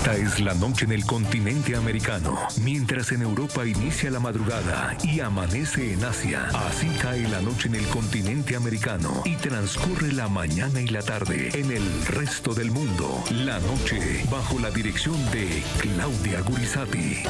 Esta es la noche en el continente americano. Mientras en Europa inicia la madrugada y amanece en Asia, así cae la noche en el continente americano y transcurre la mañana y la tarde en el resto del mundo. La noche bajo la dirección de Claudia Gurizati.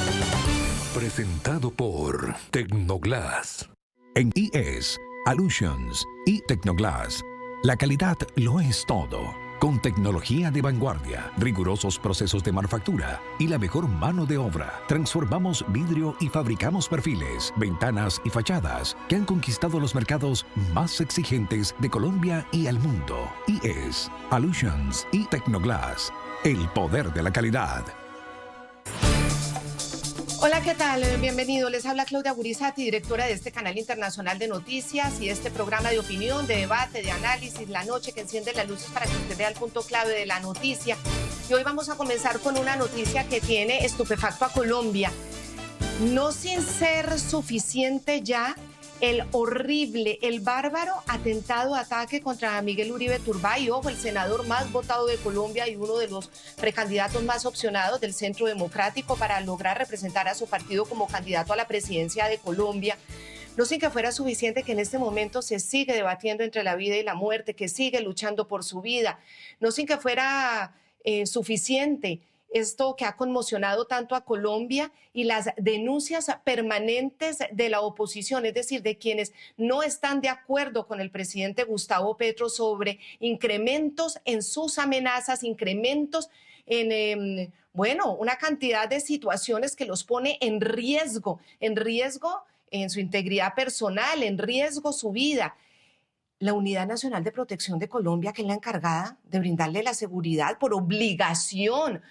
Presentado por Tecnoglass. En IES, Allusions y Tecnoglass, la calidad lo es todo. Con tecnología de vanguardia, rigurosos procesos de manufactura y la mejor mano de obra, transformamos vidrio y fabricamos perfiles, ventanas y fachadas que han conquistado los mercados más exigentes de Colombia y el mundo. IES, Allusions y Tecnoglass, el poder de la calidad. Hola, ¿qué tal? Bienvenido. Les habla Claudia Gurizati, directora de este canal internacional de noticias y este programa de opinión, de debate, de análisis, La Noche, que enciende las luces para que usted vea el punto clave de la noticia. Y hoy vamos a comenzar con una noticia que tiene estupefacto a Colombia. No sin ser suficiente ya el horrible, el bárbaro ataque contra Miguel Uribe Turbay, ojo, el senador más votado de Colombia y uno de los precandidatos más opcionados del Centro Democrático para lograr representar a su partido como candidato a la presidencia de Colombia. No sin que fuera suficiente que en este momento se sigue debatiendo entre la vida y la muerte, que sigue luchando por su vida. No sin que fuera suficiente esto que ha conmocionado tanto a Colombia y las denuncias permanentes de la oposición, es decir, de quienes no están de acuerdo con el presidente Gustavo Petro sobre incrementos en sus amenazas, incrementos en, una cantidad de situaciones que los pone en riesgo en su integridad personal, en riesgo su vida. La Unidad Nacional de Protección de Colombia, que es la encargada de brindarle la seguridad por obligación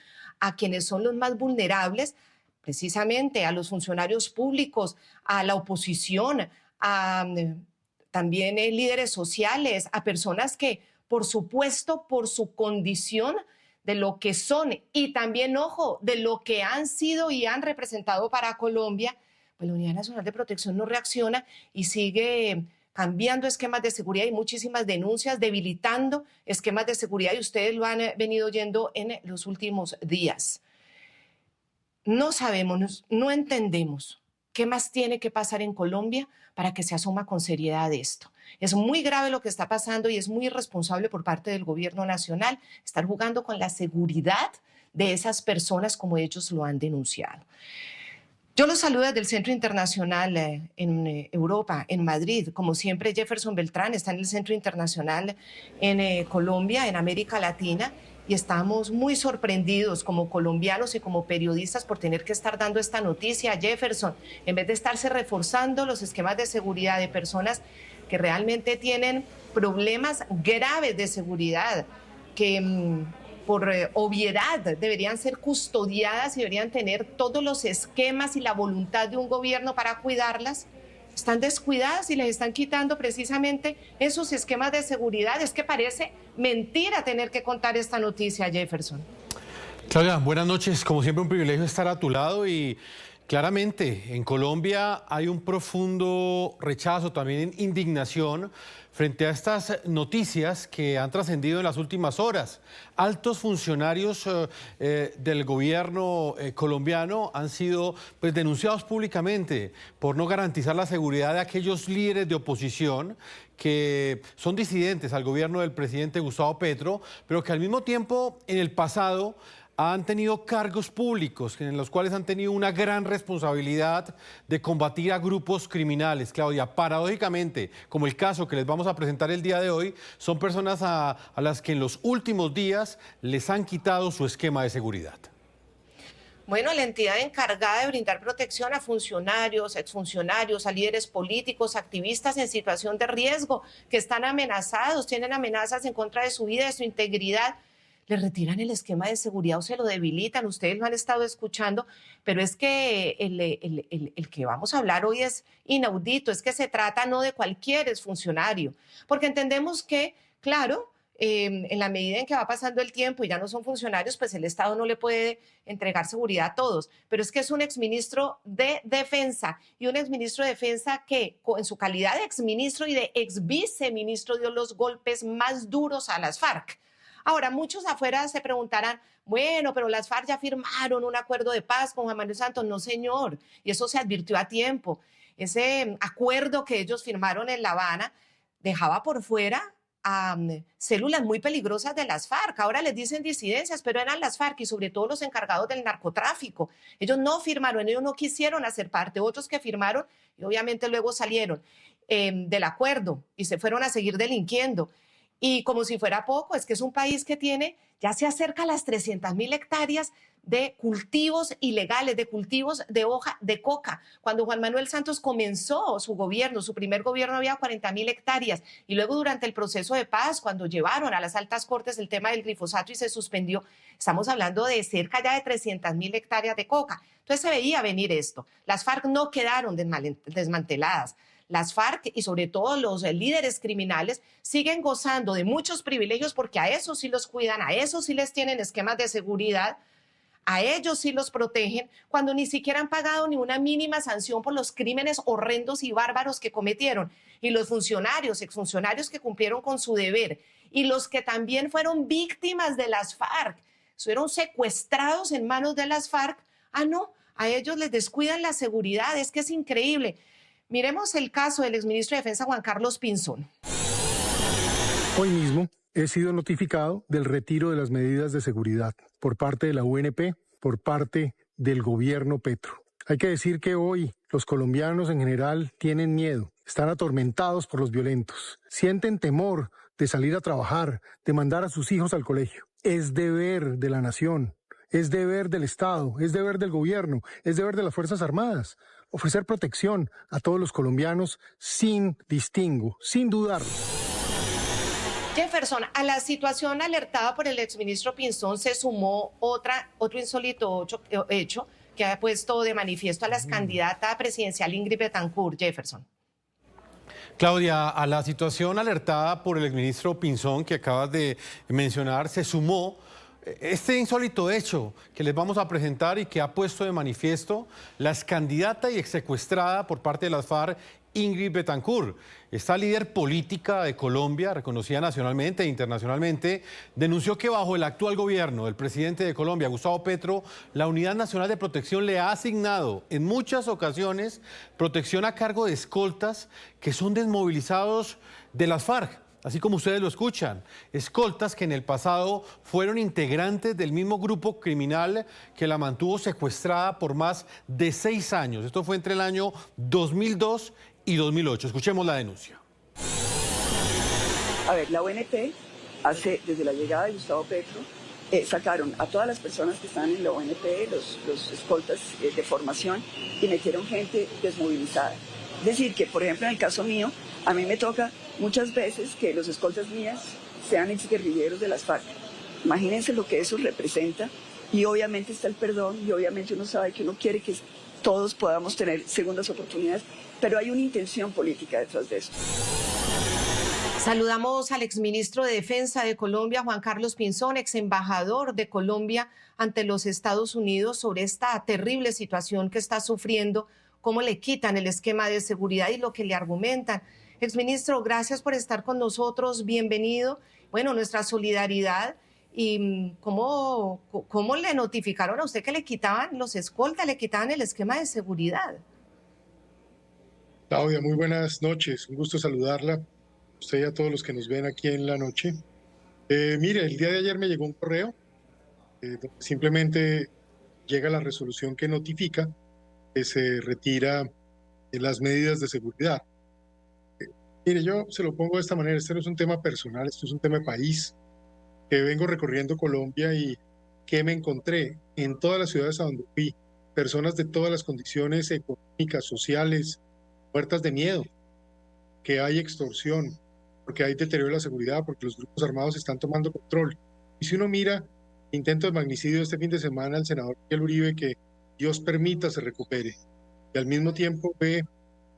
a quienes son los más vulnerables, precisamente a los funcionarios públicos, a la oposición, a también líderes sociales, a personas que, por supuesto, por su condición de lo que son y también, ojo, de lo que han sido y han representado para Colombia, pues la Unidad Nacional de Protección no reacciona y sigue cambiando esquemas de seguridad y muchísimas denuncias, debilitando esquemas de seguridad, y ustedes lo han venido oyendo en los últimos días. No sabemos, no entendemos qué más tiene que pasar en Colombia para que se asuma con seriedad esto. Es muy grave lo que está pasando y es muy irresponsable por parte del gobierno nacional estar jugando con la seguridad de esas personas como ellos lo han denunciado. Yo los saludo desde el Centro Internacional en Europa, en Madrid. Como siempre, Jefferson Beltrán está en el Centro Internacional en Colombia, en América Latina, y estamos muy sorprendidos como colombianos y como periodistas por tener que estar dando esta noticia. Jefferson, en vez de estarse reforzando los esquemas de seguridad de personas que realmente tienen problemas graves de seguridad, que por obviedad deberían ser custodiadas y deberían tener todos los esquemas y la voluntad de un gobierno para cuidarlas, están descuidadas y les están quitando precisamente esos esquemas de seguridad. Es que parece mentira tener que contar esta noticia, Jefferson. Claudia, buenas noches. Como siempre, un privilegio estar a tu lado y claramente en Colombia hay un profundo rechazo, también indignación frente a estas noticias que han trascendido en las últimas horas. Altos funcionarios del gobierno colombiano han sido denunciados públicamente por no garantizar la seguridad de aquellos líderes de oposición que son disidentes al gobierno del presidente Gustavo Petro, pero que al mismo tiempo en el pasado han tenido cargos públicos en los cuales han tenido una gran responsabilidad de combatir a grupos criminales. Claudia, paradójicamente, como el caso que les vamos a presentar el día de hoy, son personas a las que en los últimos días les han quitado su esquema de seguridad. Bueno, la entidad encargada de brindar protección a funcionarios, exfuncionarios, a líderes políticos, activistas en situación de riesgo, que están amenazados, tienen amenazas en contra de su vida, de su integridad, le retiran el esquema de seguridad o se lo debilitan. Ustedes lo han estado escuchando, pero es que el que vamos a hablar hoy es inaudito, es que se trata no de cualquier exfuncionario, porque entendemos que, claro, en la medida en que va pasando el tiempo y ya no son funcionarios, pues el Estado no le puede entregar seguridad a todos, pero es que es un exministro de Defensa y un exministro de Defensa que en su calidad de exministro y de exviceministro dio los golpes más duros a las FARC. Ahora, muchos afuera se preguntarán, bueno, pero las FARC ya firmaron un acuerdo de paz con Juan Manuel Santos. No, señor, y eso se advirtió a tiempo. Ese acuerdo que ellos firmaron en La Habana dejaba por fuera a células muy peligrosas de las FARC. Ahora les dicen disidencias, pero eran las FARC y sobre todo los encargados del narcotráfico. Ellos no firmaron, ellos no quisieron hacer parte. Otros que firmaron y obviamente luego salieron del acuerdo y se fueron a seguir delinquiendo. Y como si fuera poco, es que es un país que tiene, ya se acerca a las 300.000 hectáreas de cultivos ilegales, de cultivos de hoja de coca. Cuando Juan Manuel Santos comenzó su gobierno, su primer gobierno, había 40.000 hectáreas. Y luego durante el proceso de paz, cuando llevaron a las altas cortes el tema del glifosato y se suspendió, estamos hablando de cerca ya de 300.000 hectáreas de coca. Entonces se veía venir esto. Las FARC no quedaron desmanteladas. Las FARC y sobre todo los líderes criminales siguen gozando de muchos privilegios porque a esos sí los cuidan, a esos sí les tienen esquemas de seguridad, a ellos sí los protegen cuando ni siquiera han pagado ni una mínima sanción por los crímenes horrendos y bárbaros que cometieron. Y los funcionarios, exfuncionarios que cumplieron con su deber y los que también fueron víctimas de las FARC, fueron secuestrados en manos de las FARC, no, a ellos les descuidan la seguridad, es que es increíble. Miremos el caso del exministro de Defensa Juan Carlos Pinzón. Hoy mismo he sido notificado del retiro de las medidas de seguridad por parte de la UNP, por parte del gobierno Petro. Hay que decir que hoy los colombianos en general tienen miedo, están atormentados por los violentos, sienten temor de salir a trabajar, de mandar a sus hijos al colegio. Es deber de la nación, es deber del Estado, es deber del gobierno, es deber de las Fuerzas Armadas ofrecer protección a todos los colombianos sin distingo, sin dudarlo. Jefferson, a la situación alertada por el exministro Pinzón se sumó otro insólito hecho que ha puesto de manifiesto a la candidata presidencial Ingrid Betancourt. Jefferson. Claudia, a la situación alertada por el exministro Pinzón que acabas de mencionar se sumó este insólito hecho que les vamos a presentar y que ha puesto de manifiesto la excandidata y exsecuestrada por parte de las FARC, Ingrid Betancourt. Esta líder política de Colombia, reconocida nacionalmente e internacionalmente, denunció que bajo el actual gobierno del presidente de Colombia, Gustavo Petro, la Unidad Nacional de Protección le ha asignado en muchas ocasiones protección a cargo de escoltas que son desmovilizados de las FARC. Así como ustedes lo escuchan, escoltas que en el pasado fueron integrantes del mismo grupo criminal que la mantuvo secuestrada por más de 6 años. Esto fue entre el año 2002 y 2008. Escuchemos la denuncia. A ver, la ONP desde la llegada de Gustavo Petro, sacaron a todas las personas que están en la ONP, los escoltas de formación, y metieron gente desmovilizada. Es decir, que por ejemplo en el caso mío, a mí me toca muchas veces que los escoltas mías sean exguerrilleros de las FARC. Imagínense lo que eso representa, y obviamente está el perdón, y obviamente uno sabe que uno quiere que todos podamos tener segundas oportunidades, pero hay una intención política detrás de eso. Saludamos al exministro de Defensa de Colombia, Juan Carlos Pinzón, exembajador de Colombia ante los Estados Unidos, sobre esta terrible situación que está sufriendo, cómo le quitan el esquema de seguridad y lo que le argumentan. Exministro, gracias por estar con nosotros, bienvenido. Bueno, nuestra solidaridad. ¿Y cómo le notificaron a usted que le quitaban los escoltas, le quitaban el esquema de seguridad? Claudia, muy buenas noches, un gusto saludarla, a usted y a todos los que nos ven aquí en la noche. Mire, el día de ayer me llegó un correo, donde simplemente llega la resolución que notifica que se retira las medidas de seguridad. Mire, yo se lo pongo de esta manera, este no es un tema personal, esto es un tema de país, que vengo recorriendo Colombia y que me encontré en todas las ciudades a donde fui, personas de todas las condiciones económicas, sociales, muertas de miedo, que hay extorsión, porque hay deterioro de la seguridad, porque los grupos armados están tomando control. Y si uno mira el intento de magnicidio este fin de semana al senador Miguel Uribe, que Dios permita se recupere, y al mismo tiempo ve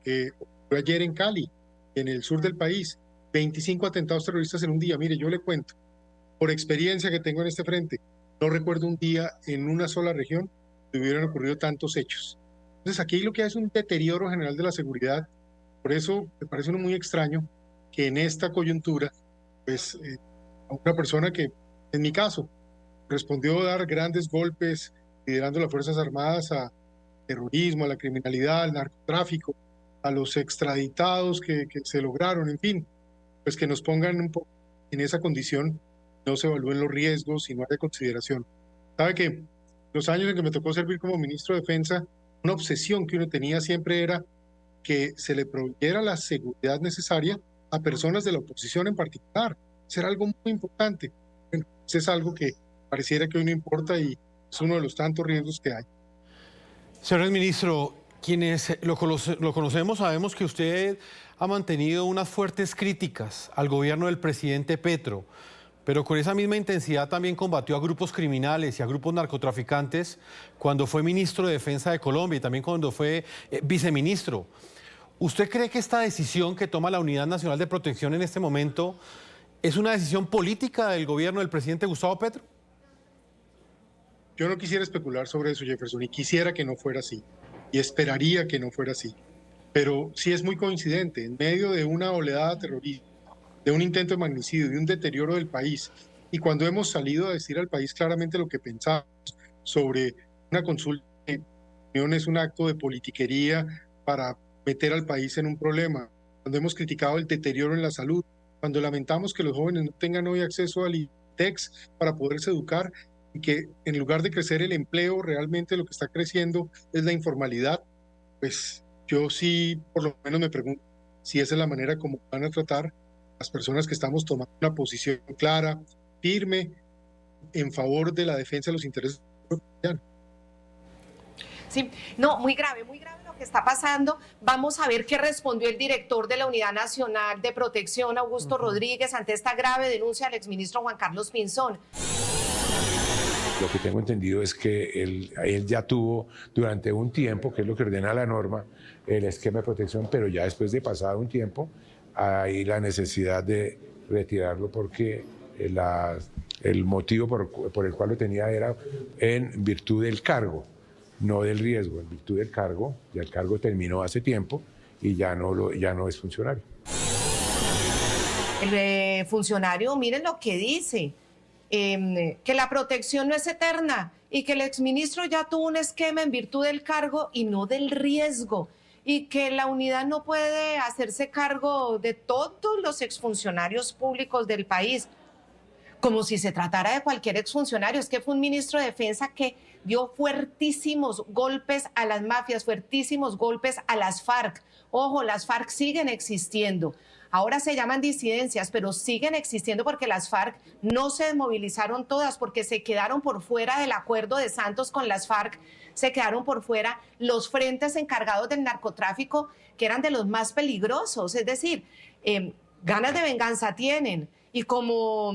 que ocurrió ayer en Cali, en el sur del país, 25 atentados terroristas en un día. Mire, yo le cuento, por experiencia que tengo en este frente, no recuerdo un día en una sola región que hubieran ocurrido tantos hechos. Entonces aquí lo que hay es un deterioro general de la seguridad. Por eso me parece muy extraño que en esta coyuntura, pues, a una persona que, en mi caso, respondió dar grandes golpes liderando las Fuerzas Armadas a terrorismo, a la criminalidad, al narcotráfico, a los extraditados que se lograron, en fin, pues que nos pongan un poco en esa condición, no se evalúen los riesgos y no haya consideración. Sabe que los años en que me tocó servir como ministro de Defensa, una obsesión que uno tenía siempre era que se le proveyera la seguridad necesaria a personas de la oposición en particular. Eso era algo muy importante. Bueno, eso es algo que pareciera que hoy no importa y es uno de los tantos riesgos que hay. Señor ministro, quienes lo conocemos sabemos que usted ha mantenido unas fuertes críticas al gobierno del presidente Petro, pero con esa misma intensidad también combatió a grupos criminales y a grupos narcotraficantes cuando fue ministro de Defensa de Colombia y también cuando fue viceministro. ¿Usted cree que esta decisión que toma la Unidad Nacional de Protección en este momento es una decisión política del gobierno del presidente Gustavo Petro? Yo no quisiera especular sobre eso, Jefferson, y quisiera que no fuera así, y esperaría que no fuera así. Pero sí es muy coincidente, en medio de una oleada terrorista, de un intento de magnicidio, de un deterioro del país, y cuando hemos salido a decir al país claramente lo que pensamos sobre una consulta que es un acto de politiquería para meter al país en un problema, cuando hemos criticado el deterioro en la salud, cuando lamentamos que los jóvenes no tengan hoy acceso al ITEX para poderse educar y que en lugar de crecer el empleo, realmente lo que está creciendo es la informalidad, pues yo sí por lo menos me pregunto si esa es la manera como van a tratar las personas que estamos tomando una posición clara, firme, en favor de la defensa de los intereses colombianos. Sí, no, muy grave lo que está pasando. Vamos a ver qué respondió el director de la Unidad Nacional de Protección, Augusto Rodríguez, ante esta grave denuncia del exministro Juan Carlos Pinzón. Lo que tengo entendido es que él ya tuvo durante un tiempo, que es lo que ordena la norma, el esquema de protección, pero ya después de pasado un tiempo hay la necesidad de retirarlo porque el motivo por el cual lo tenía era en virtud del cargo, no del riesgo, en virtud del cargo. Ya el cargo terminó hace tiempo y ya no es funcionario. El funcionario, miren lo que dice, que la protección no es eterna y que el exministro ya tuvo un esquema en virtud del cargo y no del riesgo, y que la unidad no puede hacerse cargo de todos los exfuncionarios públicos del país, como si se tratara de cualquier exfuncionario. Es que fue un ministro de Defensa que dio fuertísimos golpes a las mafias, fuertísimos golpes a las FARC. Ojo, las FARC siguen existiendo. Ahora se llaman disidencias, pero siguen existiendo porque las FARC no se desmovilizaron todas, porque se quedaron por fuera del acuerdo de Santos con las FARC, se quedaron por fuera los frentes encargados del narcotráfico, que eran de los más peligrosos. Es decir, ganas de venganza tienen, y como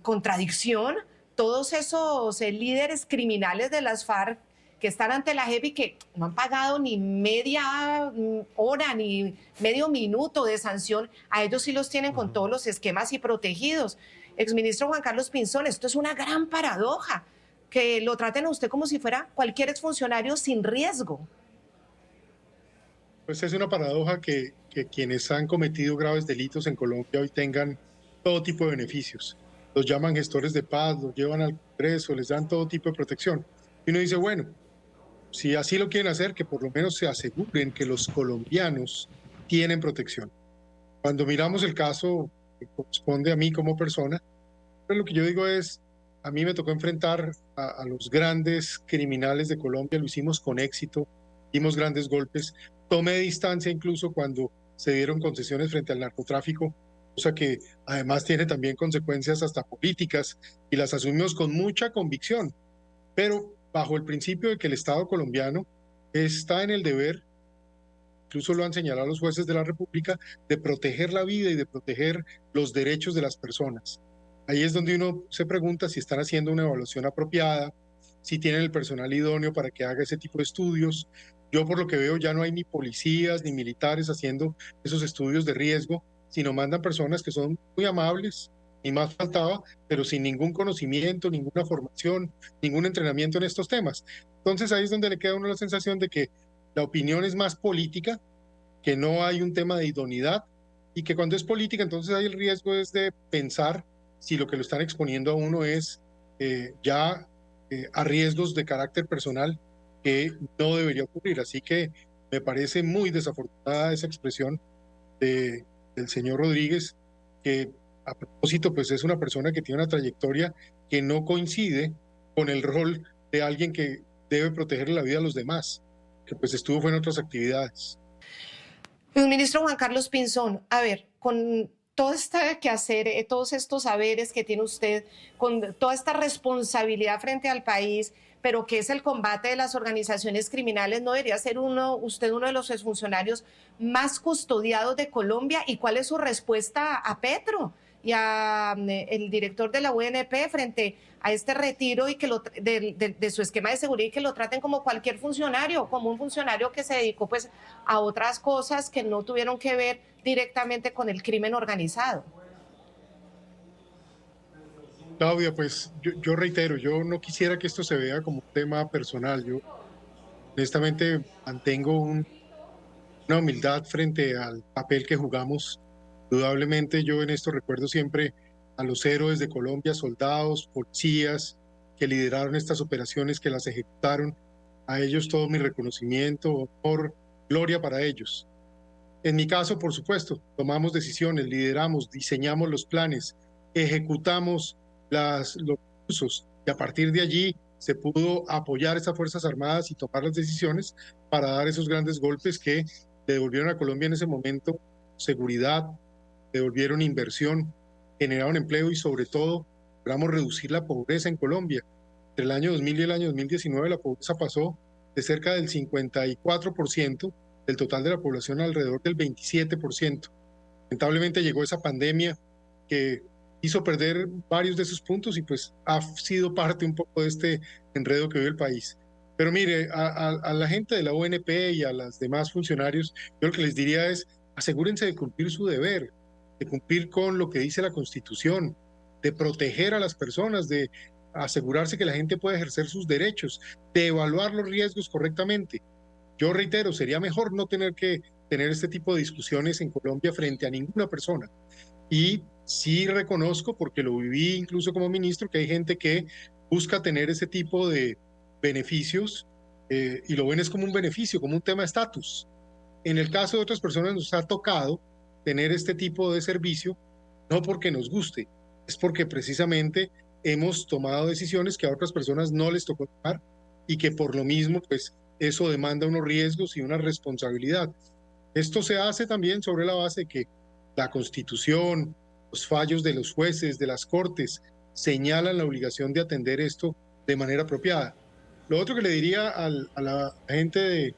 contradicción, todos esos líderes criminales de las FARC que están ante la JEP y que no han pagado ni media hora ni medio minuto de sanción, a ellos sí los tienen con todos los esquemas y protegidos. Exministro Juan Carlos Pinzón, esto es una gran paradoja, que lo traten a usted como si fuera cualquier exfuncionario sin riesgo. Pues es una paradoja que quienes han cometido graves delitos en Colombia hoy tengan todo tipo de beneficios. Los llaman gestores de paz, los llevan al Congreso, les dan todo tipo de protección. Y uno dice, bueno, si así lo quieren hacer, que por lo menos se aseguren que los colombianos tienen protección. Cuando miramos el caso que corresponde a mí como persona, pues lo que yo digo es, a mí me tocó enfrentar a los grandes criminales de Colombia, lo hicimos con éxito, dimos grandes golpes, tomé distancia incluso cuando se dieron concesiones frente al narcotráfico, cosa que además tiene también consecuencias hasta políticas, y las asumimos con mucha convicción, pero bajo el principio de que el Estado colombiano está en el deber, incluso lo han señalado los jueces de la República, de proteger la vida y de proteger los derechos de las personas. Ahí es donde uno se pregunta si están haciendo una evaluación apropiada, si tienen el personal idóneo para que haga ese tipo de estudios. Yo por lo que veo ya no hay ni policías ni militares haciendo esos estudios de riesgo, sino mandan personas que son muy amables, y más faltaba, pero sin ningún conocimiento, ninguna formación, ningún entrenamiento en estos temas. Entonces ahí es donde le queda a uno la sensación de que la opinión es más política, que no hay un tema de idoneidad, y que cuando es política entonces hay el riesgo es de pensar si lo que lo están exponiendo a uno es a riesgos de carácter personal que no debería ocurrir. Así que me parece muy desafortunada esa expresión del señor Rodríguez, que a propósito pues es una persona que tiene una trayectoria que no coincide con el rol de alguien que debe proteger la vida a los demás, que pues fue en otras actividades. Ministro Juan Carlos Pinzón, a ver, con todo este quehacer, todos estos saberes que tiene usted, con toda esta responsabilidad frente al país, pero que es el combate de las organizaciones criminales, ¿no debería ser usted uno de los exfuncionarios más custodiados de Colombia? ¿Y cuál es su respuesta a Petro y a el director de la UNP frente a este retiro y que de su esquema de seguridad, y que lo traten como cualquier funcionario, como un funcionario que se dedicó pues a otras cosas que no tuvieron que ver directamente con el crimen organizado? Claudia, pues yo reitero, yo no quisiera que esto se vea como un tema personal. Yo honestamente mantengo una humildad frente al papel que jugamos. Indudablemente yo en esto recuerdo siempre a los héroes de Colombia, soldados, policías que lideraron estas operaciones, que las ejecutaron. A ellos todo mi reconocimiento, honor, gloria para ellos. En mi caso, por supuesto, tomamos decisiones, lideramos, diseñamos los planes, ejecutamos los recursos, y a partir de allí se pudo apoyar a esas Fuerzas Armadas y tomar las decisiones para dar esos grandes golpes que le devolvieron a Colombia en ese momento seguridad, devolvieron inversión, generaron empleo y sobre todo logramos reducir la pobreza en Colombia. Entre el año 2000 y el año 2019 la pobreza pasó de cerca del 54% del total de la población a alrededor del 27%. Lamentablemente llegó esa pandemia que hizo perder varios de esos puntos y pues ha sido parte un poco de este enredo que vive el país. Pero mire, a la gente de la UNP y a los demás funcionarios, yo lo que les diría es asegúrense de cumplir su deber, de cumplir con lo que dice la Constitución, de proteger a las personas, de asegurarse que la gente pueda ejercer sus derechos, de evaluar los riesgos correctamente. Yo reitero, sería mejor no tener que tener este tipo de discusiones en Colombia frente a ninguna persona. Y sí reconozco, porque lo viví incluso como ministro, que hay gente que busca tener ese tipo de beneficios y lo ven es como un beneficio, como un tema de estatus. En el caso de otras personas nos ha tocado tener este tipo de servicio, no porque nos guste, es porque precisamente hemos tomado decisiones que a otras personas no les tocó tomar y que por lo mismo pues eso demanda unos riesgos y una responsabilidad. Esto se hace también sobre la base de que la Constitución, los fallos de los jueces, de las cortes, señalan la obligación de atender esto de manera apropiada. Lo otro que le diría a la gente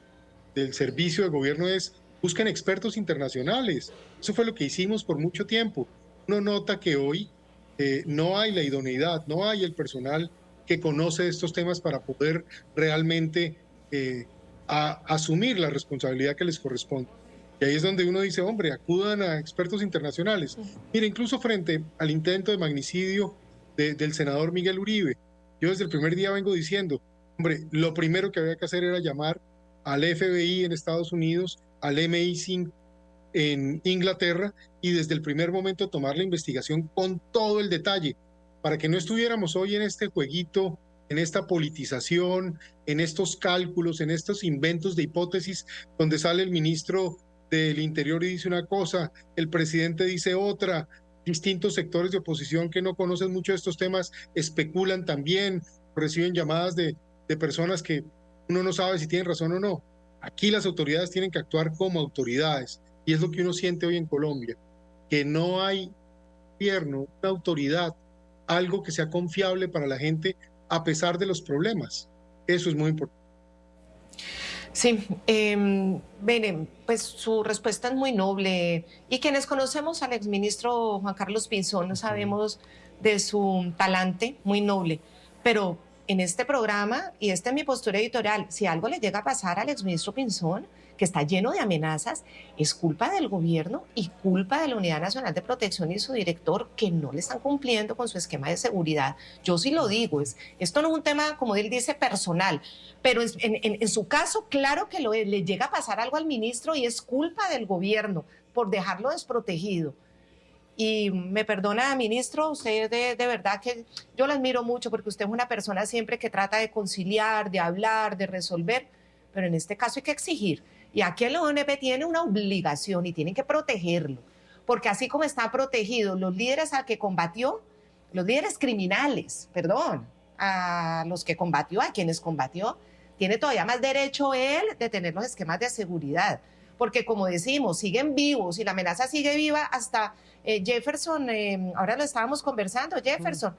del servicio de gobierno es busquen expertos internacionales. Eso fue lo que hicimos por mucho tiempo. Uno nota que hoy no hay la idoneidad, no hay el personal que conoce estos temas para poder realmente asumir la responsabilidad que les corresponde. Y ahí es donde uno dice, hombre, acudan a expertos internacionales. Mira, incluso frente al intento de magnicidio del senador Miguel Uribe, yo desde el primer día vengo diciendo, hombre, lo primero que había que hacer era llamar al FBI en Estados Unidos, al MI5 en Inglaterra, y desde el primer momento tomar la investigación con todo el detalle, para que no estuviéramos hoy en este jueguito, en esta politización, en estos cálculos, en estos inventos de hipótesis, donde sale el ministro del Interior y dice una cosa, el presidente dice otra, distintos sectores de oposición que no conocen mucho de estos temas especulan también, reciben llamadas de personas que uno no sabe si tienen razón o no. Aquí las autoridades tienen que actuar como autoridades y es lo que uno siente hoy en Colombia, que no hay gobierno, una autoridad, algo que sea confiable para la gente a pesar de los problemas. Eso es muy importante. Sí, Bene, pues su respuesta es muy noble y quienes conocemos al exministro Juan Carlos Pinzón sabemos de su talante muy noble, pero en este programa, y esta es mi postura editorial, si algo le llega a pasar al exministro Pinzón, que está lleno de amenazas, es culpa del gobierno y culpa de la Unidad Nacional de Protección y su director que no le están cumpliendo con su esquema de seguridad. Yo sí lo digo, esto no es un tema, como él dice, personal, pero en su caso, claro que le llega a pasar algo al ministro y es culpa del gobierno por dejarlo desprotegido. Y me perdona, ministro, usted de verdad que yo lo admiro mucho porque usted es una persona siempre que trata de conciliar, de hablar, de resolver, pero en este caso hay que exigir. Y aquí el ONP tiene una obligación y tienen que protegerlo, porque así como están protegidos los líderes a que combatió, los líderes criminales, perdón, a los que combatió, a quienes combatió, tiene todavía más derecho él de tener los esquemas de seguridad, porque como decimos, siguen vivos y la amenaza sigue viva hasta Jefferson, ahora lo estábamos conversando, Jefferson.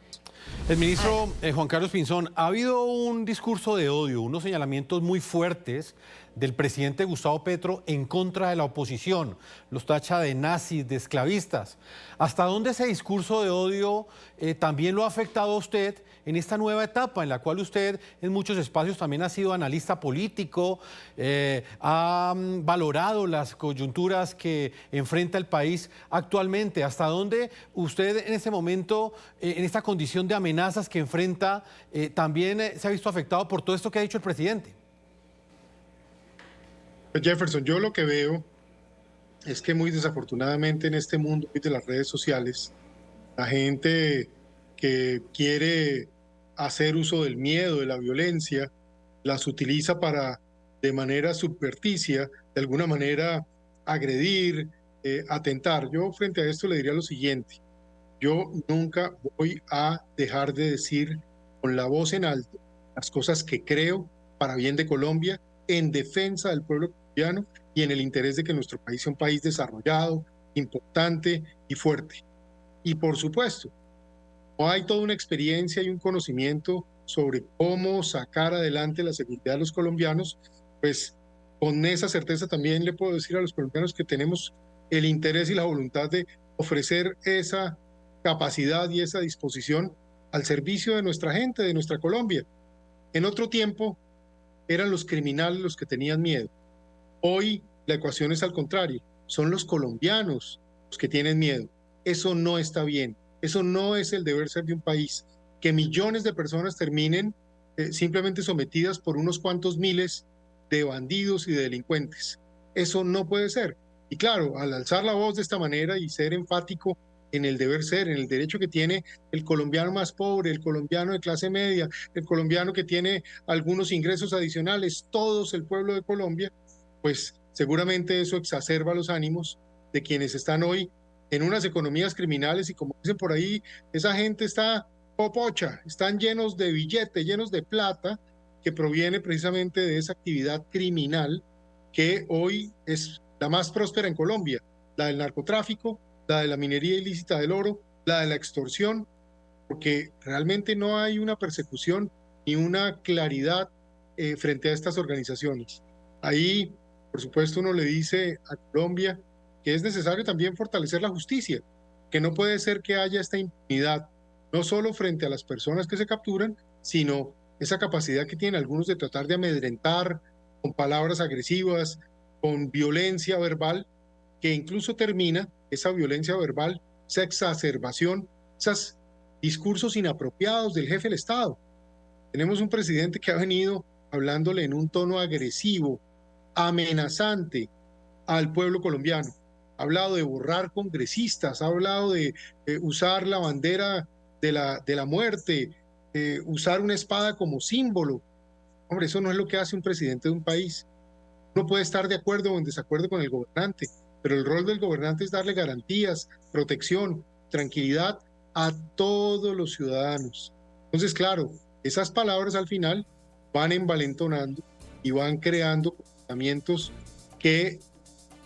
El ministro Juan Carlos Pinzón, ha habido un discurso de odio, unos señalamientos muy fuertes del presidente Gustavo Petro en contra de la oposición, los tacha de nazis, de esclavistas. ¿Hasta dónde ese discurso de odio también lo ha afectado a usted en esta nueva etapa en la cual usted en muchos espacios también ha sido analista político, ha valorado las coyunturas que enfrenta el país actualmente? ¿Hasta dónde usted en este momento, en esta condición de amenazas que enfrenta, también se ha visto afectado por todo esto que ha dicho el presidente? Jefferson, yo lo que veo es que muy desafortunadamente en este mundo de las redes sociales, la gente que quiere hacer uso del miedo, de la violencia, las utiliza para, de manera subverticia, de alguna manera agredir, atentar. Yo frente a esto le diría lo siguiente: yo nunca voy a dejar de decir con la voz en alto las cosas que creo para bien de Colombia, en defensa del pueblo colombiano y en el interés de que nuestro país sea un país desarrollado, importante y fuerte. Y por supuesto, no hay toda una experiencia y un conocimiento sobre cómo sacar adelante la seguridad de los colombianos, pues con esa certeza también le puedo decir a los colombianos que tenemos el interés y la voluntad de ofrecer esa capacidad y esa disposición al servicio de nuestra gente, de nuestra Colombia. En otro tiempo eran los criminales los que tenían miedo. Hoy la ecuación es al contrario, son los colombianos los que tienen miedo. Eso no está bien, eso no es el deber ser de un país, que millones de personas terminen simplemente sometidas por unos cuantos miles de bandidos y de delincuentes. Eso no puede ser. Y claro, al alzar la voz de esta manera y ser enfático en el deber ser, en el derecho que tiene el colombiano más pobre, el colombiano de clase media, el colombiano que tiene algunos ingresos adicionales, todos el pueblo de Colombia, pues seguramente eso exacerba los ánimos de quienes están hoy en unas economías criminales y, como dicen por ahí, esa gente está popocha, están llenos de billete, llenos de plata que proviene precisamente de esa actividad criminal que hoy es la más próspera en Colombia, la del narcotráfico, la de la minería ilícita del oro, la de la extorsión, porque realmente no hay una persecución ni una claridad frente a estas organizaciones. Ahí, por supuesto, uno le dice a Colombia que es necesario también fortalecer la justicia, que no puede ser que haya esta impunidad, no solo frente a las personas que se capturan, sino esa capacidad que tienen algunos de tratar de amedrentar con palabras agresivas, con violencia verbal, que incluso termina esa violencia verbal, esa exacerbación, esos discursos inapropiados del jefe del Estado. Tenemos un presidente que ha venido hablándole en un tono agresivo, amenazante al pueblo colombiano. Ha hablado de borrar congresistas, ha hablado de usar la bandera de la muerte, usar una espada como símbolo. Hombre, eso no es lo que hace un presidente de un país. Uno puede estar de acuerdo o en desacuerdo con el gobernante, pero el rol del gobernante es darle garantías, protección, tranquilidad a todos los ciudadanos. Entonces, claro, esas palabras al final van envalentonando y van creando comportamientos que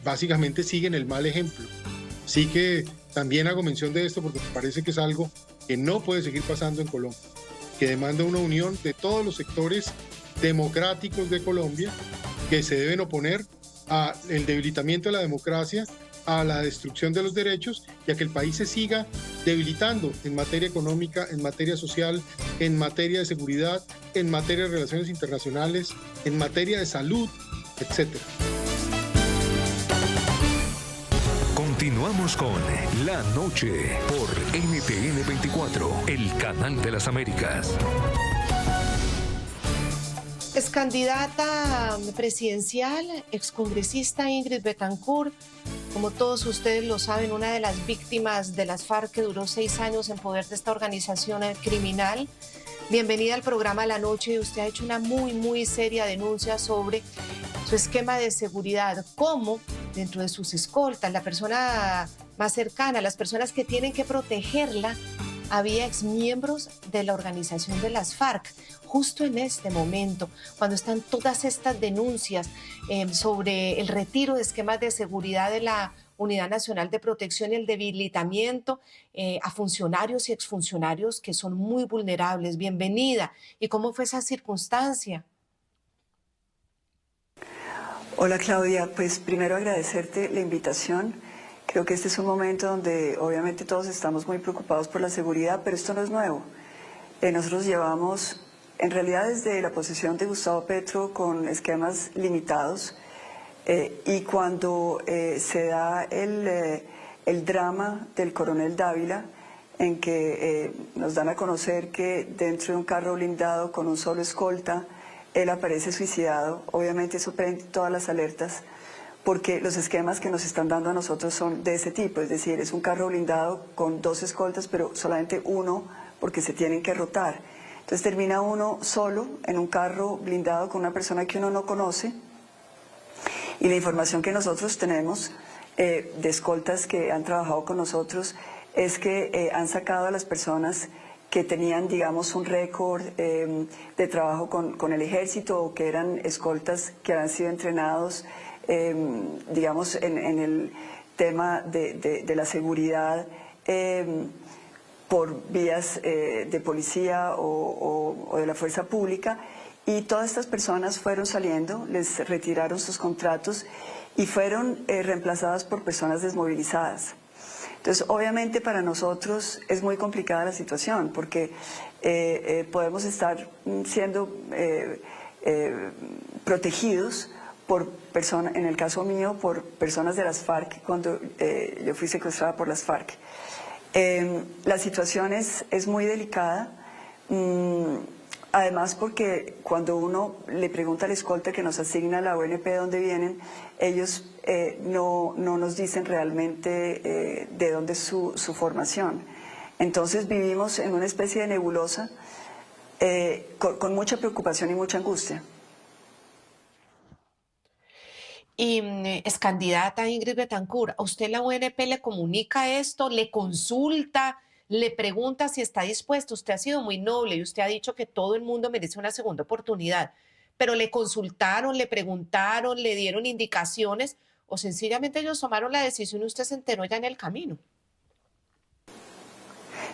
básicamente siguen el mal ejemplo. Así que también hago mención de esto porque me parece que es algo que no puede seguir pasando en Colombia, que demanda una unión de todos los sectores democráticos de Colombia que se deben oponer al debilitamiento de la democracia, a la destrucción de los derechos y a que el país se siga debilitando en materia económica, en materia social, en materia de seguridad, en materia de relaciones internacionales, en materia de salud, etcétera. Continuamos con La Noche por NTN 24, el canal de las Américas. Excandidata presidencial, excongresista Ingrid Betancourt, Como todos ustedes lo saben, una de las víctimas de las FARC que duró 6 años en poder de esta organización criminal. Bienvenida al programa La Noche. Usted ha hecho una muy seria denuncia sobre su esquema de seguridad, cómo dentro de sus escoltas, la persona más cercana, las personas que tienen que protegerla, había exmiembros de la organización de las FARC. Justo en este momento, cuando están todas estas denuncias sobre el retiro de esquemas de seguridad de la Unidad Nacional de Protección y el debilitamiento a funcionarios y exfuncionarios que son muy vulnerables. Bienvenida. ¿Y cómo fue esa circunstancia? Hola Claudia, pues primero agradecerte la invitación. Creo que este es un momento donde obviamente todos estamos muy preocupados por la seguridad, pero esto no es nuevo. Nosotros llevamos, en realidad desde la posesión de Gustavo Petro, con esquemas limitados, y cuando se da el drama del coronel Dávila, en que nos dan a conocer que dentro de un carro blindado con un solo escolta, él aparece suicidado, obviamente eso prende todas las alertas, porque los esquemas que nos están dando a nosotros son de ese tipo, es decir, es un carro blindado con 2 escoltas, pero solamente uno porque se tienen que rotar. Entonces termina uno solo en un carro blindado con una persona que uno no conoce, y la información que nosotros tenemos de escoltas que han trabajado con nosotros es que han sacado a las personas que tenían, digamos, un récord de trabajo con el ejército, o que eran escoltas que han sido entrenados digamos, en el tema de la seguridad por vías de policía o de la fuerza pública, y todas estas personas fueron saliendo, les retiraron sus contratos y fueron reemplazadas por personas desmovilizadas. Entonces, obviamente para nosotros es muy complicada la situación, porque podemos estar siendo protegidos por personas, en el caso mío, por personas de las FARC, cuando yo fui secuestrada por las FARC. La situación es muy delicada, además porque cuando uno le pregunta al escolta que nos asigna la ONP de dónde vienen, ellos no nos dicen realmente de dónde es su formación. Entonces vivimos en una especie de nebulosa con mucha preocupación y mucha angustia. Y es candidata Ingrid Betancourt, ¿a usted la UNP le comunica esto, le consulta, le pregunta si está dispuesto? Usted ha sido muy noble y usted ha dicho que todo el mundo merece una segunda oportunidad, pero ¿le consultaron, le preguntaron, le dieron indicaciones o sencillamente ellos tomaron la decisión y usted se enteró ya en el camino?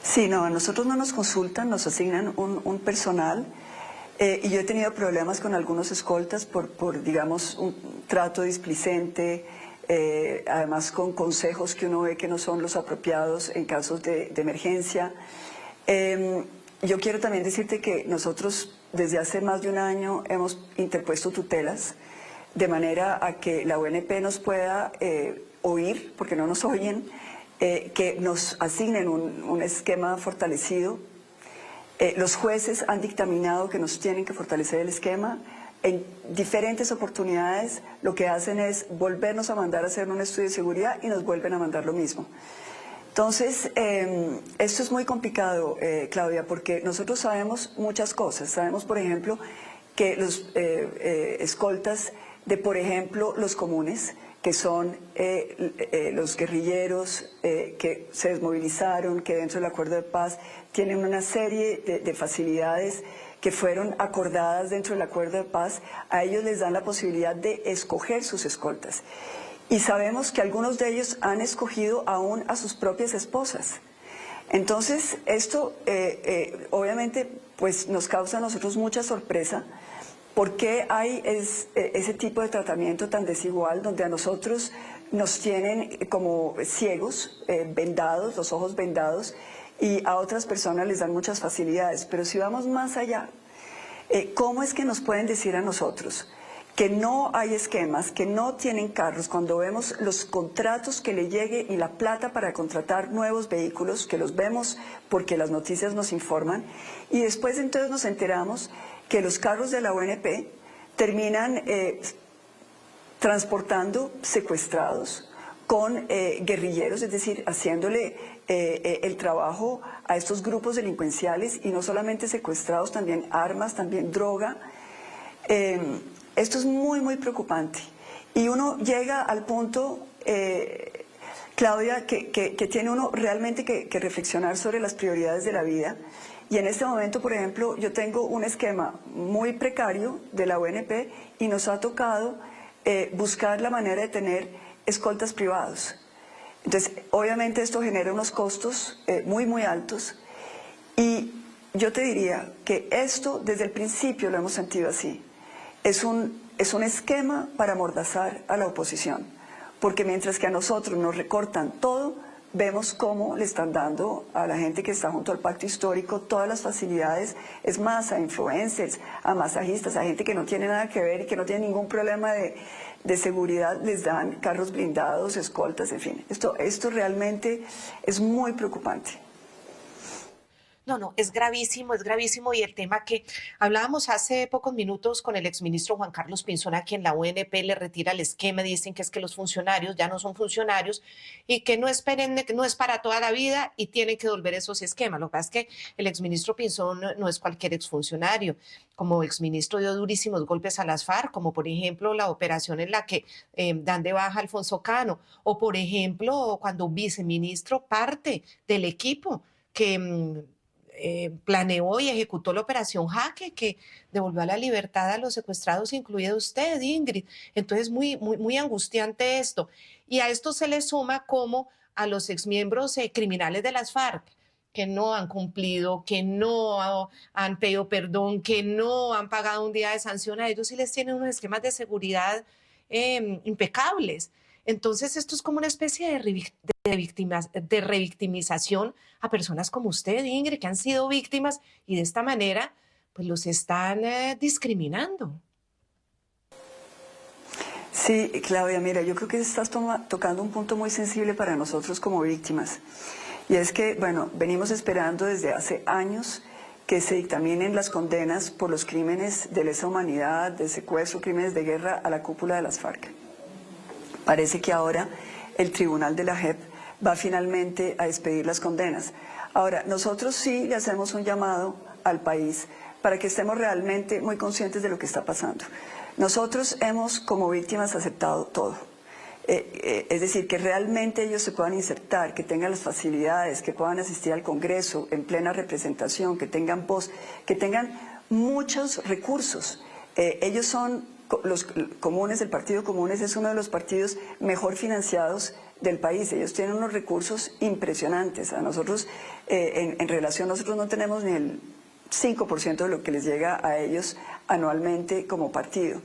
Sí, no, a nosotros no nos consultan, nos asignan un personal. Y yo he tenido problemas con algunos escoltas por digamos, un trato displicente, además con consejos que uno ve que no son los apropiados en casos de emergencia. Yo quiero también decirte que nosotros desde hace más de un año hemos interpuesto tutelas, de manera a que la UNP nos pueda oír, porque no nos oyen, que nos asignen un esquema fortalecido. Los jueces han dictaminado que nos tienen que fortalecer el esquema. En diferentes oportunidades lo que hacen es volvernos a mandar a hacer un estudio de seguridad y nos vuelven a mandar lo mismo. Entonces, esto es muy complicado, Claudia, porque nosotros sabemos muchas cosas. Sabemos, por ejemplo, que los escoltas de, por ejemplo, los comunes, que son los guerrilleros que se desmovilizaron, que dentro del acuerdo de paz tienen una serie de facilidades que fueron acordadas dentro del acuerdo de paz, a ellos les dan la posibilidad de escoger sus escoltas. Y sabemos que algunos de ellos han escogido aún a sus propias esposas. Entonces, esto obviamente pues, nos causa a nosotros mucha sorpresa. ¿Por qué hay ese tipo de tratamiento tan desigual, donde a nosotros nos tienen como ciegos, vendados, los ojos vendados, y a otras personas les dan muchas facilidades? Pero si vamos más allá, ¿cómo es que nos pueden decir a nosotros que no hay esquemas, que no tienen carros, cuando vemos los contratos que le llegue y la plata para contratar nuevos vehículos, que los vemos porque las noticias nos informan, y después entonces nos enteramos que los carros de la UNP terminan transportando secuestrados con guerrilleros, es decir, haciéndole el trabajo a estos grupos delincuenciales, y no solamente secuestrados, también armas, también droga. Esto es muy, muy preocupante. Y uno llega al punto, Claudia, que tiene uno realmente que reflexionar sobre las prioridades de la vida. Y en este momento, por ejemplo, yo tengo un esquema muy precario de la ONP y nos ha tocado buscar la manera de tener escoltas privados. Entonces, obviamente esto genera unos costos muy, muy altos. Y yo te diría que esto, desde el principio lo hemos sentido así. Es un esquema para amordazar a la oposición. Porque mientras que a nosotros nos recortan todo, vemos cómo le están dando a la gente que está junto al pacto histórico todas las facilidades, es más, a influencers, a masajistas, a gente que no tiene nada que ver y que no tiene ningún problema de seguridad, les dan carros blindados, escoltas, en fin. Esto realmente es muy preocupante. No, es gravísimo, y el tema que hablábamos hace pocos minutos con el exministro Juan Carlos Pinzón, a quien la ONP le retira el esquema, dicen que es que los funcionarios ya no son funcionarios y que no es perenne, que no es para toda la vida y tienen que devolver esos esquemas. Lo que pasa es que el exministro Pinzón no es cualquier exfuncionario. Como exministro dio durísimos golpes a las FARC, como por ejemplo la operación en la que dan de baja a Alfonso Cano, o por ejemplo cuando un viceministro parte del equipo que planeó y ejecutó la operación Jaque, que devolvió a la libertad a los secuestrados, incluida usted, Ingrid. Entonces, muy angustiante esto. Y a esto se le suma como a los exmiembros criminales de las FARC, que no han cumplido, que no han pedido perdón, que no han pagado un día de sanción. A ellos sí les tienen unos esquemas de seguridad impecables. Entonces, esto es como una especie de revictimización a personas como usted, Ingrid, que han sido víctimas y de esta manera pues los están discriminando. Sí, Claudia, mira, yo creo que estás tocando un punto muy sensible para nosotros como víctimas. Y es que, bueno, venimos esperando desde hace años que se dictaminen las condenas por los crímenes de lesa humanidad, de secuestro, crímenes de guerra a la cúpula de las FARC. Parece que ahora el tribunal de la JEP va finalmente a expedir las condenas. Ahora, nosotros sí le hacemos un llamado al país para que estemos realmente muy conscientes de lo que está pasando. Nosotros hemos, como víctimas, aceptado todo. Es decir, que realmente ellos se puedan insertar, que tengan las facilidades, que puedan asistir al Congreso en plena representación, que tengan voz, que tengan muchos recursos. Ellos son... Los comunes, el Partido Comunes es uno de los partidos mejor financiados del país. Ellos tienen unos recursos impresionantes. A nosotros, en relación, nosotros no tenemos ni el 5% de lo que les llega a ellos anualmente como partido.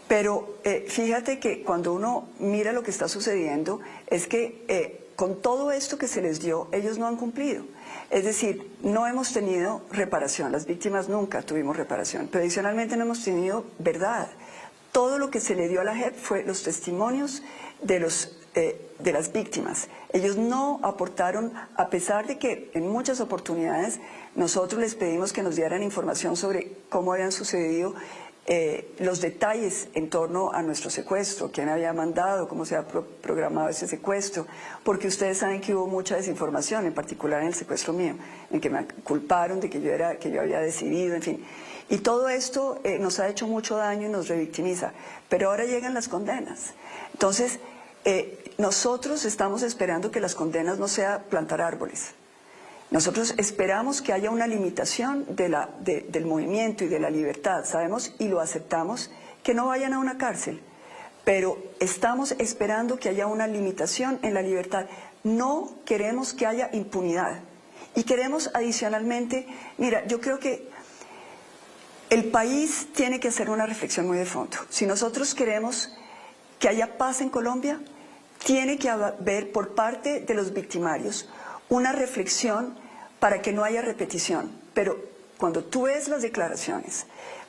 Pero fíjate que cuando uno mira lo que está sucediendo, es que con todo esto que se les dio, ellos no han cumplido. Es decir, no hemos tenido reparación, las víctimas nunca tuvimos reparación, pero adicionalmente no hemos tenido verdad. Todo lo que se le dio a la JEP fue los testimonios de las víctimas. Ellos no aportaron, a pesar de que en muchas oportunidades nosotros les pedimos que nos dieran información sobre cómo habían sucedido los detalles en torno a nuestro secuestro, quién había mandado, cómo se ha programado ese secuestro, porque ustedes saben que hubo mucha desinformación, en particular en el secuestro mío, en que me culparon de que yo había decidido, en fin. Y todo esto nos ha hecho mucho daño y nos revictimiza, pero ahora llegan las condenas. Entonces, nosotros estamos esperando que las condenas no sea plantar árboles. Nosotros esperamos que haya una limitación del movimiento y de la libertad. Sabemos y lo aceptamos que no vayan a una cárcel, pero estamos esperando que haya una limitación en la libertad. No queremos que haya impunidad. Y queremos adicionalmente, mira, yo creo que el país tiene que hacer una reflexión muy de fondo. Si nosotros queremos que haya paz en Colombia, tiene que haber por parte de los victimarios una reflexión para que no haya repetición. Pero cuando tú ves las declaraciones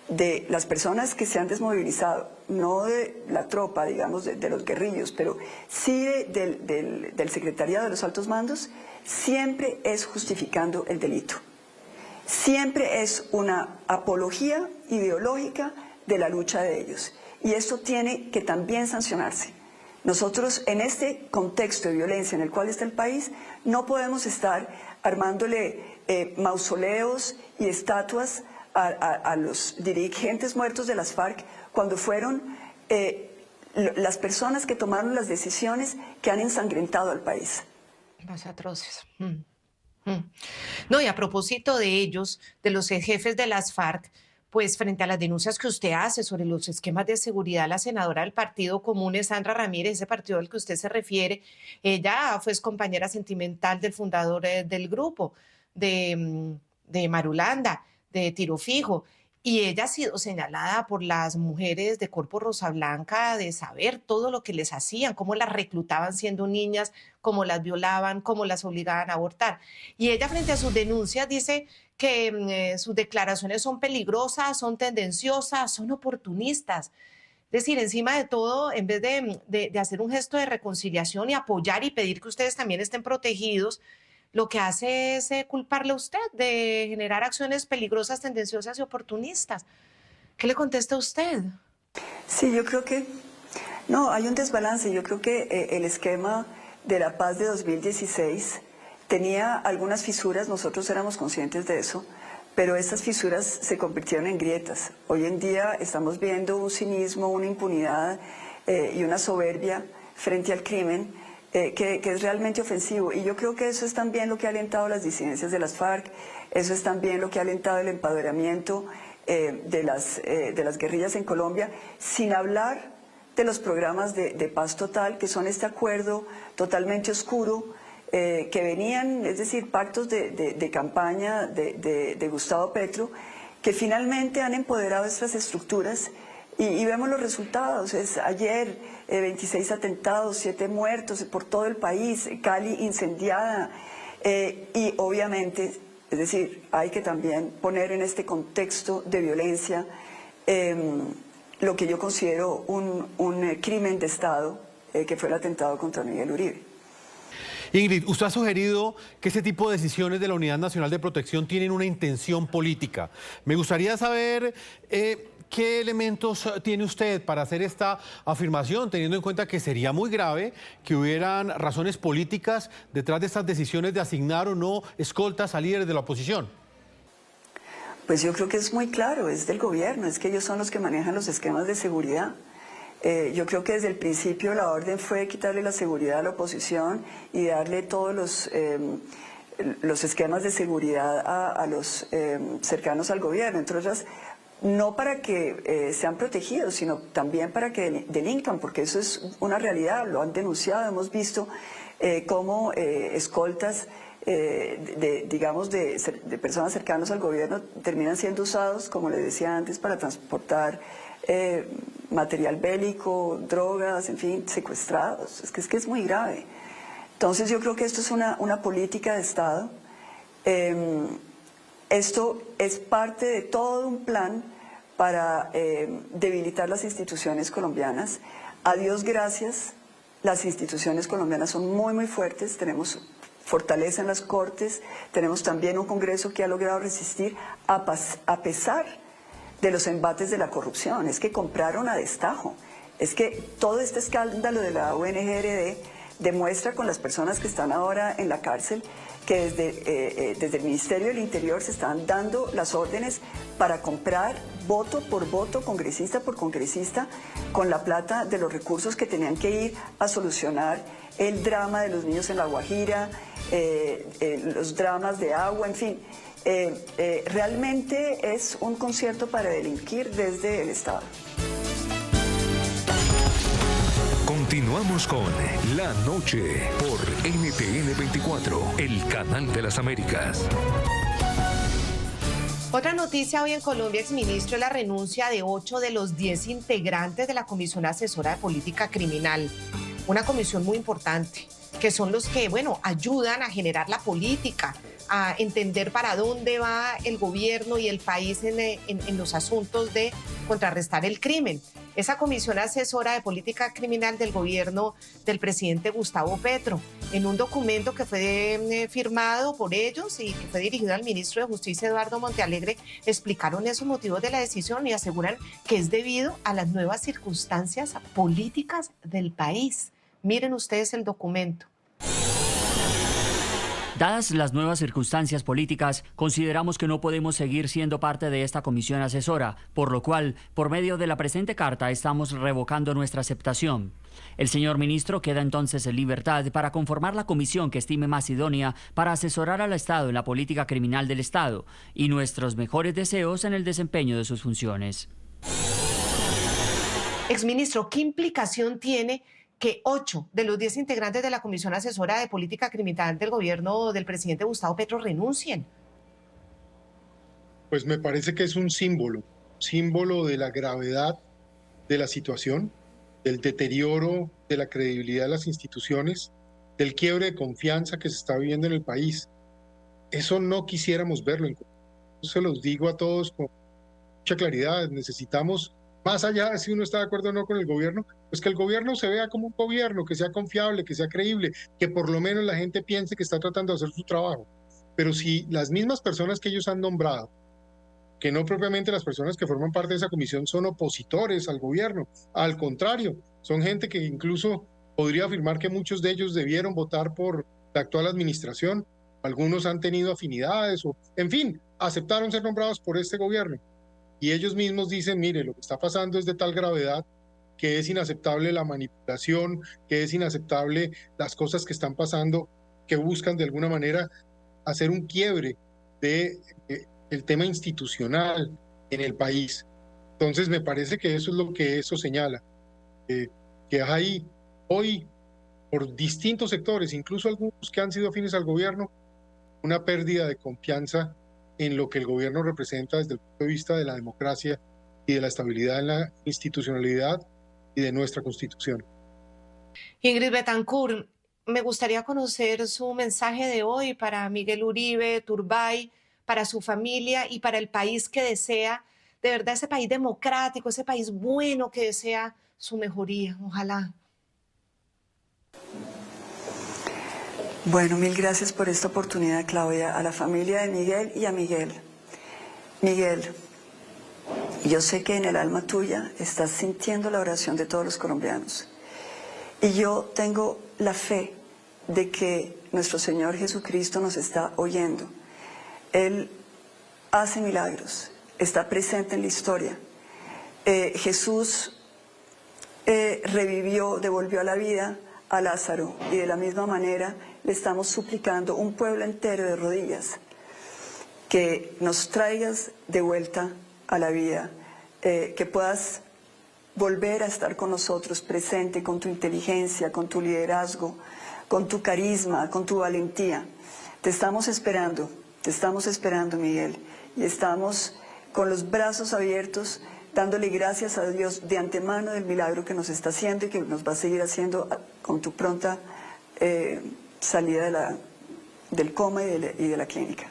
de las personas que se han desmovilizado, no de la tropa, digamos, de los guerrillos, pero sí del secretariado de los altos mandos, siempre es justificando el delito. Siempre es una apología ideológica de la lucha de ellos. Y esto tiene que también sancionarse. Nosotros, en este contexto de violencia en el cual está el país, no podemos estar armándole mausoleos y estatuas a los dirigentes muertos de las FARC cuando fueron las personas que tomaron las decisiones que han ensangrentado al país. Más atroces. No, y a propósito de ellos, de los jefes de las FARC, pues frente a las denuncias que usted hace sobre los esquemas de seguridad, la senadora del Partido Común, Sandra Ramírez, ese partido al que usted se refiere, ella fue compañera sentimental del fundador del grupo, de Marulanda, de Tiro Fijo, y ella ha sido señalada por las mujeres de Corpo Rosa Blanca de saber todo lo que les hacían, cómo las reclutaban siendo niñas, cómo las violaban, cómo las obligaban a abortar. Y ella, frente a sus denuncias, dice que sus declaraciones son peligrosas, son tendenciosas, son oportunistas. Es decir, encima de todo, en vez de hacer un gesto de reconciliación y apoyar y pedir que ustedes también estén protegidos, lo que hace es culparle a usted de generar acciones peligrosas, tendenciosas y oportunistas. ¿Qué le contesta usted? Sí, yo creo que no, hay un desbalance. Yo creo que el esquema de la paz de 2016 tenía algunas fisuras, nosotros éramos conscientes de eso, pero esas fisuras se convirtieron en grietas. Hoy en día estamos viendo un cinismo, una impunidad y una soberbia frente al crimen que es realmente ofensivo. Y yo creo que eso es también lo que ha alentado las disidencias de las FARC, eso es también lo que ha alentado el empoderamiento de las guerrillas en Colombia, sin hablar de los programas de paz total, que son este acuerdo totalmente oscuro, que venían, es decir, pactos de campaña de Gustavo Petro, que finalmente han empoderado estas estructuras y vemos los resultados. Ayer 26 atentados, 7 muertos por todo el país, Cali incendiada y obviamente, es decir, hay que también poner en este contexto de violencia lo que yo considero un crimen de Estado, que fue el atentado contra Miguel Uribe. Ingrid, usted ha sugerido que este tipo de decisiones de la Unidad Nacional de Protección tienen una intención política. Me gustaría saber qué elementos tiene usted para hacer esta afirmación, teniendo en cuenta que sería muy grave que hubieran razones políticas detrás de estas decisiones de asignar o no escoltas a líderes de la oposición. Pues yo creo que es muy claro, es del gobierno, es que ellos son los que manejan los esquemas de seguridad. Yo creo que desde el principio la orden fue quitarle la seguridad a la oposición y darle todos los esquemas de seguridad a los cercanos al gobierno, entre otras, no para que sean protegidos, sino también para que delincan, porque eso es una realidad, lo han denunciado, hemos visto cómo escoltas de personas cercanas al gobierno terminan siendo usados, como les decía antes, para transportar material bélico, drogas, en fin, secuestrados. Es que es muy grave. Entonces yo creo que esto es una política de Estado. Esto es parte de todo un plan para debilitar las instituciones colombianas. A Dios gracias, las instituciones colombianas son muy, muy fuertes. Tenemos fortaleza en las Cortes, tenemos también un Congreso que ha logrado resistir a pesar de los embates de la corrupción. Es que compraron a destajo. Es que todo este escándalo de la UNGRD demuestra con las personas que están ahora en la cárcel que desde el Ministerio del Interior se están dando las órdenes para comprar voto por voto, congresista por congresista, con la plata de los recursos que tenían que ir a solucionar el drama de los niños en La Guajira, los dramas de agua, en fin. Realmente es un concierto para delinquir desde el Estado. Continuamos con La Noche por NTN 24, el canal de las Américas. Otra noticia hoy en Colombia, exministro, es la renuncia de 8 de los 10 integrantes de la Comisión Asesora de Política Criminal. Una comisión muy importante, que son los que, ayudan a generar la política, a entender para dónde va el gobierno y el país en los asuntos de contrarrestar el crimen. esa comisión asesora de política criminal del gobierno del presidente Gustavo Petro. En un documento que fue firmado por ellos y que fue dirigido al ministro de Justicia, Eduardo Montealegre, explicaron esos motivos de la decisión y aseguran que es debido a las nuevas circunstancias políticas del país. Miren ustedes el documento. Dadas las nuevas circunstancias políticas, consideramos que no podemos seguir siendo parte de esta comisión asesora, por lo cual, por medio de la presente carta, estamos revocando nuestra aceptación. El señor ministro queda entonces en libertad para conformar la comisión que estime más idónea para asesorar al Estado en la política criminal del Estado y nuestros mejores deseos en el desempeño de sus funciones. Exministro, ¿qué implicación tiene que 8 de los 10 integrantes de la Comisión Asesora de Política Criminal del gobierno del presidente Gustavo Petro renuncien? Pues me parece que es un símbolo de la gravedad de la situación, del deterioro de la credibilidad de las instituciones, del quiebre de confianza que se está viviendo en el país. Eso no quisiéramos verlo. Se los digo a todos con mucha claridad. Necesitamos, más allá de si uno está de acuerdo o no con el gobierno, pues que el gobierno se vea como un gobierno, que sea confiable, que sea creíble, que por lo menos la gente piense que está tratando de hacer su trabajo. Pero si las mismas personas que ellos han nombrado, que no propiamente las personas que forman parte de esa comisión son opositores al gobierno, al contrario, son gente que incluso podría afirmar que muchos de ellos debieron votar por la actual administración, algunos han tenido afinidades o, en fin, aceptaron ser nombrados por este gobierno. Y ellos mismos dicen, mire, lo que está pasando es de tal gravedad que es inaceptable la manipulación, que es inaceptable las cosas que están pasando, que buscan de alguna manera hacer un quiebre del tema institucional en el país. Entonces me parece que eso es lo que eso señala, que hay hoy por distintos sectores, incluso algunos que han sido afines al gobierno, una pérdida de confianza en lo que el gobierno representa desde el punto de vista de la democracia y de la estabilidad en la institucionalidad y de nuestra Constitución. Ingrid Betancourt, me gustaría conocer su mensaje de hoy para Miguel Uribe Turbay, para su familia y para el país que desea, de verdad, ese país democrático, ese país bueno que desea su mejoría. Ojalá. Bueno, mil gracias por esta oportunidad, Claudia, a la familia de Miguel y a Miguel. Miguel, yo sé que en el alma tuya estás sintiendo la oración de todos los colombianos. Y yo tengo la fe de que nuestro Señor Jesucristo nos está oyendo. Él hace milagros, está presente en la historia. Jesús revivió, devolvió a la vida a Lázaro, y de la misma manera le estamos suplicando un pueblo entero de rodillas que nos traigas de vuelta a la vida, que puedas volver a estar con nosotros presente con tu inteligencia, con tu liderazgo, con tu carisma, con tu valentía. Te estamos esperando, Miguel, y estamos con los brazos abiertos dándole gracias a Dios de antemano del milagro que nos está haciendo y que nos va a seguir haciendo con tu pronta salida del coma y de la clínica.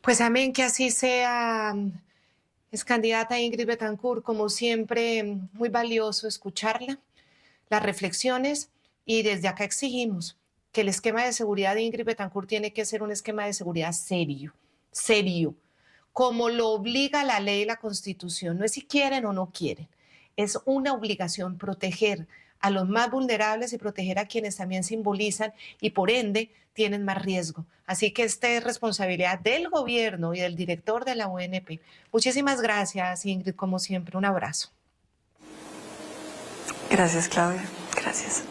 Pues amén, que así sea. Es candidata Ingrid Betancourt, como siempre, muy valioso escucharla, las reflexiones, y desde acá exigimos que el esquema de seguridad de Ingrid Betancourt tiene que ser un esquema de seguridad serio, como lo obliga la ley y la Constitución. No es si quieren o no quieren, es una obligación proteger a los más vulnerables y proteger a quienes también simbolizan y por ende tienen más riesgo. Así que esta es responsabilidad del gobierno y del director de la ONP. Muchísimas gracias, Ingrid, como siempre, un abrazo. Gracias, Claudia, gracias.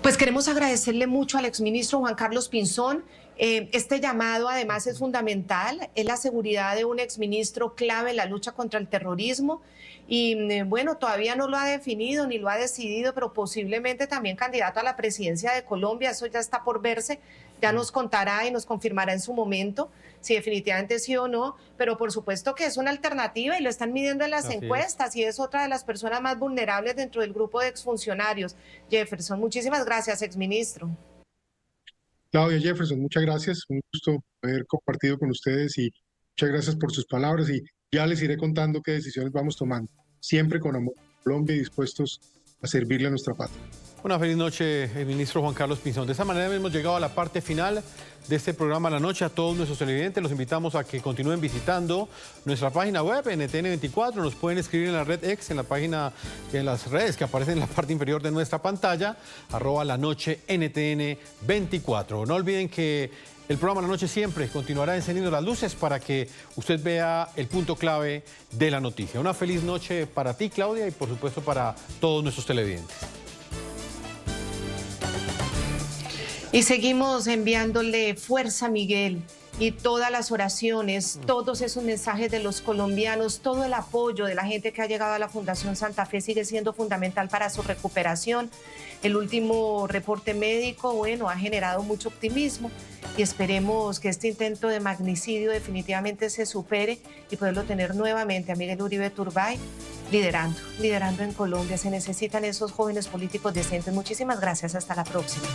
Pues queremos agradecerle mucho al exministro Juan Carlos Pinzón. Este llamado además es fundamental, es la seguridad de un exministro clave en la lucha contra el terrorismo y bueno, todavía no lo ha definido ni lo ha decidido, pero posiblemente también candidato a la presidencia de Colombia, eso ya está por verse, ya nos contará y nos confirmará en su momento si definitivamente sí o no, pero por supuesto que es una alternativa y lo están midiendo en las encuestas y es otra de las personas más vulnerables dentro del grupo de exfuncionarios. Jefferson, muchísimas gracias, exministro. Claudia, Jefferson, muchas gracias. Un gusto haber compartido con ustedes y Muchas gracias por sus palabras y ya les iré contando qué decisiones vamos tomando. Siempre con amor a Colombia y dispuestos a servirle a nuestra patria. Una feliz noche, el ministro Juan Carlos Pinzón. De esta manera hemos llegado a la parte final de este programa La Noche. A todos nuestros televidentes los invitamos a que continúen visitando nuestra página web, NTN24. Nos pueden escribir en la red X, en la página, en las redes que aparecen en la parte inferior de nuestra pantalla, @lanoche_NTN24. No olviden que el programa La Noche siempre continuará encendiendo las luces para que usted vea el punto clave de la noticia. Una feliz noche para ti, Claudia, y por supuesto para todos nuestros televidentes. Y seguimos enviándole fuerza a Miguel y todas las oraciones, todos esos mensajes de los colombianos, todo el apoyo de la gente que ha llegado a la Fundación Santa Fe sigue siendo fundamental para su recuperación. El último reporte médico, bueno, ha generado mucho optimismo y esperemos que este intento de magnicidio definitivamente se supere y poderlo tener nuevamente a Miguel Uribe Turbay liderando en Colombia. Se necesitan esos jóvenes políticos decentes. Muchísimas gracias. Hasta la próxima.